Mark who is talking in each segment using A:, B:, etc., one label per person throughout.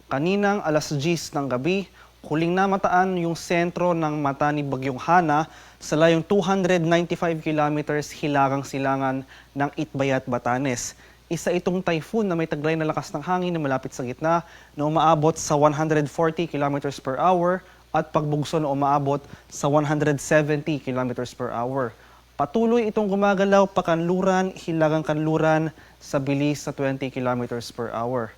A: Kaninang alas 10 ng gabi, huling namataan yung sentro ng mata ni Bagyong Hana sa layong 295 kilometers hilagang silangan ng Itbayat, Batanes. Isa itong typhoon na may taglay na lakas ng hangin na malapit sa gitna na umaabot sa 140 kilometers per hour at pagbugso na umaabot sa 170 kilometers per hour. Patuloy itong gumagalaw pakanluran, hilagang kanluran sa bilis sa 20 kilometers per hour.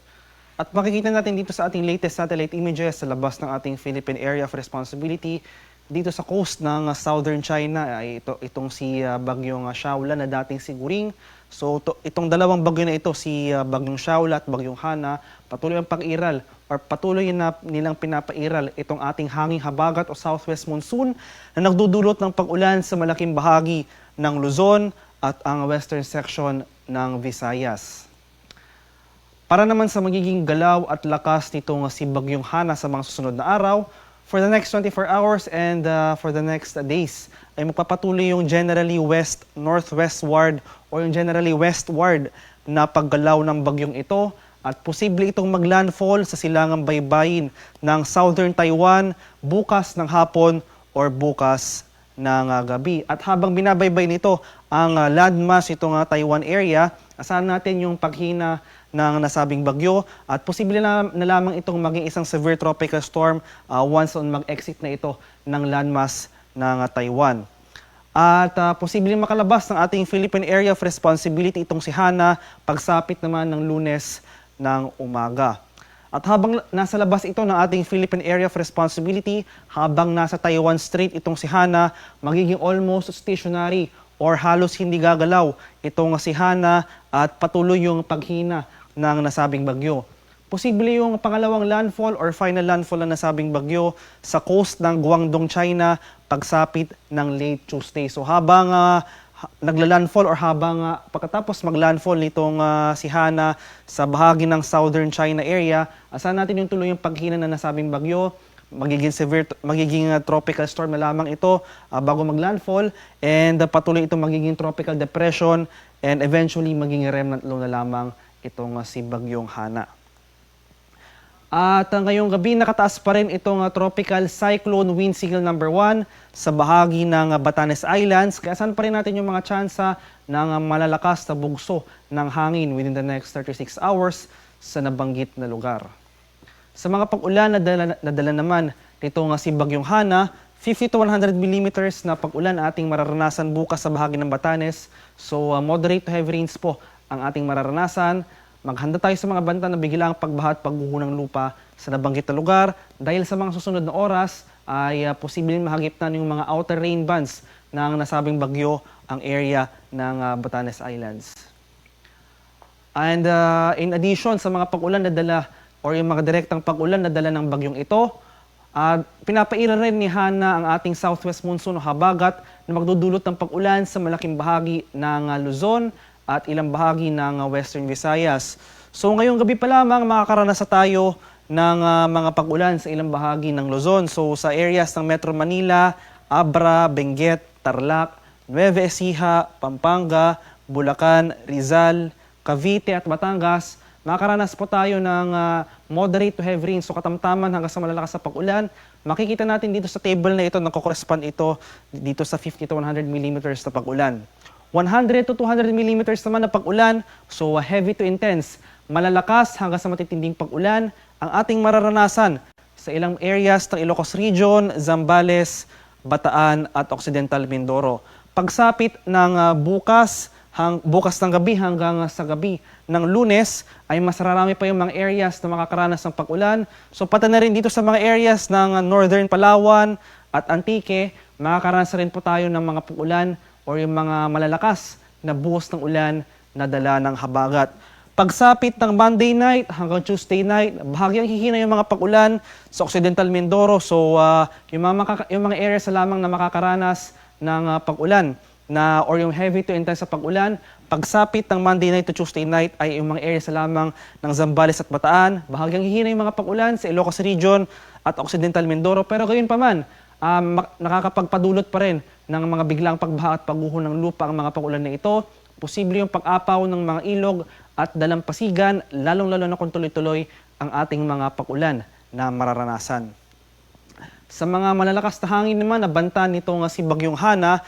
A: At makikita natin dito sa ating latest satellite images sa labas ng ating Philippine Area of Responsibility dito sa coast ng Southern China ay itong si Bagyong Shaula na dating si Guring. So itong dalawang bagyo na ito, si Bagyong Shaula at Bagyong Hana, patuloy ang pag-iral or patuloy na nilang pinapairal itong ating hanging habagat o southwest monsoon na nagdudulot ng pag-ulan sa malaking bahagi ng Luzon at ang western section ng Visayas. Para naman sa magiging galaw at lakas nitong si Bagyong Hana sa mga susunod na araw, for the next 24 hours and for the next days, ay magpapatuloy yung generally west-northwestward o yung generally westward na paggalaw ng bagyong ito at posible itong maglandfall sa silangang baybayin ng southern Taiwan bukas ng hapon or bukas ng gabi. At habang binabaybay nito ang landmass itong Taiwan area, asahan natin yung paghina ng nasabing bagyo at posible na lamang itong maging isang severe tropical storm once mag-exit na ito ng landmass ng Taiwan. At posible makalabas ng ating Philippine Area of Responsibility itong si Hana pagsapit naman ng Lunes ng umaga. At habang nasa labas ito ng ating Philippine Area of Responsibility, habang nasa Taiwan Strait itong si Hana, magiging almost stationary or halos hindi gagalaw itong si Hana at patuloy yung paghina ng nasabing bagyo. Posible yung pangalawang landfall or final landfall ng nasabing bagyo sa coast ng Guangdong, China pagsapit ng late Tuesday. So habang nagla-landfall or habang pagkatapos mag-landfall nitong si Hana sa bahagi ng southern China area, asahan natin yung tuloy yung paghina ng nasabing bagyo. Magiging tropical storm na lamang ito bago mag-landfall and patuloy itong magiging tropical depression and eventually magiging remnant low na lamang itong si Bagyong Hana. At ngayong gabi nakataas pa rin itong tropical cyclone wind signal number 1 sa bahagi ng Batanes Islands. Kaya saan pa rin natin yung mga tsansa ng malalakas na bugso ng hangin within the next 36 hours sa nabanggit na lugar. Sa mga pag-ulan na dala naman nitong si Bagyong Hana, 50 to 100 millimeters na pag-ulan ating mararanasan bukas sa bahagi ng Batanes. So moderate to heavy rains po ang ating mararanasan. Maghanda tayo sa mga banta na biglang pagbaha at pagguho ng lupa sa nabanggit na lugar dahil sa mga susunod na oras ay posibleng mahagipnan yung mga outer rain bands ng nasabing bagyo ang area ng Batanes Islands. And in addition sa mga pag-ulan na dala or yung mga direktang pag-ulan na dala ng bagyong ito, pinapairal rin ni Hana ang ating southwest monsoon o habagat na magdudulot ng pag-ulan sa malaking bahagi ng Luzon at ilang bahagi ng Western Visayas. So ngayong gabi pa lamang makakaranas tayo ng mga pag-ulan sa ilang bahagi ng Luzon. So sa areas ng Metro Manila, Abra, Benguet, Tarlac, Nueva Ecija, Pampanga, Bulacan, Rizal, Cavite at Batangas, makakaranas po tayo ng moderate to heavy rain. So katamtaman hanggang sa malalakas na pag-ulan. Makikita natin dito sa table na ito, nagko-correspond ito dito sa 50 to 100 millimeters na pag-ulan. 100 to 200 millimeters naman na pag-ulan, so heavy to intense. Malalakas hanggang sa matitinding pag-ulan ang ating mararanasan sa ilang areas ng Ilocos Region, Zambales, Bataan at Occidental Mindoro. Pagsapit ng bukas ng gabi hanggang sa gabi ng Lunes ay mas marami pa yung mga areas na makakaranas ng pag-ulan. So pati na rin dito sa mga areas ng Northern Palawan at Antique, makakaranas rin po tayo ng mga pag-ulan o yung mga malalakas na buhos ng ulan na dala ng habagat. Pagsapit ng Monday night hanggang Tuesday night, bahagyang hihina yung mga pag-ulan sa Occidental Mindoro. So yung mga areas na lamang na makakaranas ng pag-ulan or yung heavy to intense sa pag-ulan, pagsapit ng Monday night to Tuesday night ay yung mga areas na lamang ng Zambales at Bataan. Bahagyang hihina yung mga pag-ulan sa Ilocos Region at Occidental Mindoro. Pero gayon pa man, nakakapagpadulot pa rin ng mga biglang pagbaha at pagguho ng lupa ang mga pag-ulan na ito. Posible yung pag-apaw ng mga ilog at dalampasigan, lalong-lalo na kung tuloy-tuloy ang ating mga pag-ulan na mararanasan. Sa mga malalakas na hangin naman, nabanta nito nga si Bagyong Hana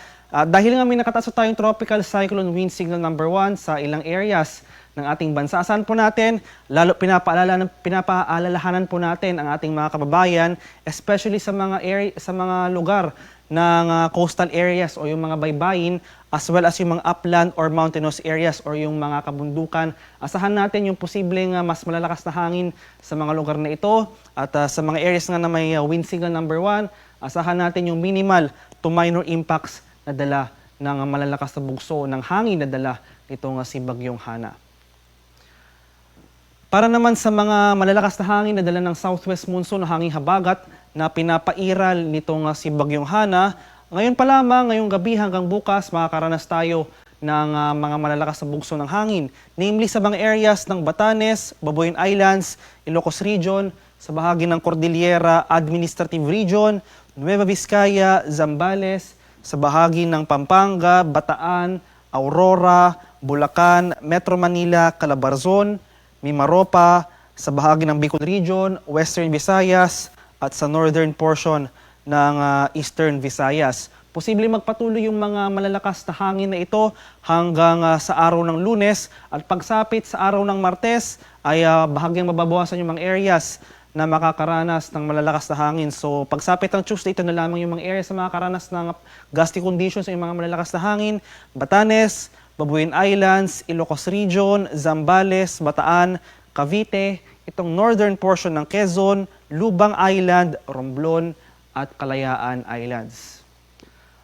A: dahil nga may nakataas tayong tropical cyclone wind signal number 1 sa ilang areas ng ating bansa. Asan po natin, lalo pinapaalalahanan po natin ang ating mga kababayan, especially sa mga lugar ng coastal areas o yung mga baybayin, as well as yung mga upland or mountainous areas or yung mga kabundukan. Asahan natin yung posibleng mas malalakas na hangin sa mga lugar na ito. At sa mga areas nga na may wind signal number 1, asahan natin yung minimal to minor impacts na dala ng malalakas na bugso ng hangin na dala nitong si Bagyong Hana. Para naman sa mga malalakas na hangin na dala ng southwest monsoon o hanging habagat na pinapairal nitong si Bagyong Hana, ngayon pa lamang, ngayong gabi hanggang bukas, makakaranas tayo ng mga malalakas na bugso ng hangin. Namely sa mga areas ng Batanes, Babuyan Islands, Ilocos Region, sa bahagi ng Cordillera Administrative Region, Nueva Vizcaya, Zambales, sa bahagi ng Pampanga, Bataan, Aurora, Bulacan, Metro Manila, Calabarzon, Mimaropa, sa bahagi ng Bicol Region, Western Visayas, at sa northern portion ng Eastern Visayas. Posible magpatuloy yung mga malalakas na hangin na ito hanggang sa araw ng Lunes at pagsapit sa araw ng Martes ay bahagyang mababawasan yung mga areas na makakaranas ng malalakas na hangin. So pagsapit ng Tuesday, ito na lamang yung mga areas na makakaranas ng gusty conditions yung mga malalakas na hangin. Batanes, Babuyan Islands, Ilocos Region, Zambales, Bataan, Cavite, itong northern portion ng Quezon, Lubang Island, Romblon, at Kalayaan Islands.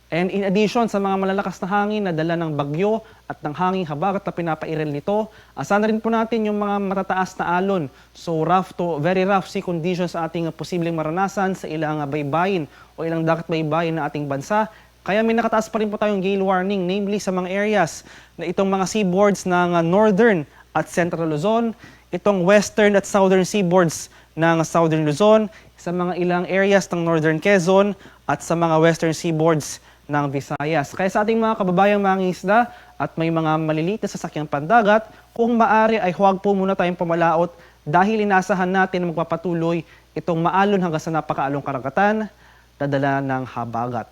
A: And in addition sa mga malalakas na hangin na dala ng bagyo at ng hanging habagat na pinapairal nito, asahan na rin po natin yung mga matataas na alon. So rough to very rough sea conditions sa ating posibleng maranasan sa ilang baybayin o ilang dagat baybayin ng ating bansa. Kaya may nakataas pa rin po tayong gale warning, namely sa mga areas na itong mga seaboards ng northern at central Luzon, itong western at southern seaboards ng southern Luzon, sa mga ilang areas ng northern Quezon at sa mga western seaboards ng Visayas. Kaya sa ating mga kababayang mangingisda at may mga maliliit na sasakyang pandagat, kung maaari ay huwag po muna tayong pumalaot dahil inaasahan natin na magpapatuloy itong maalon hanggang sa napakaalong karagatan na dala ng habagat.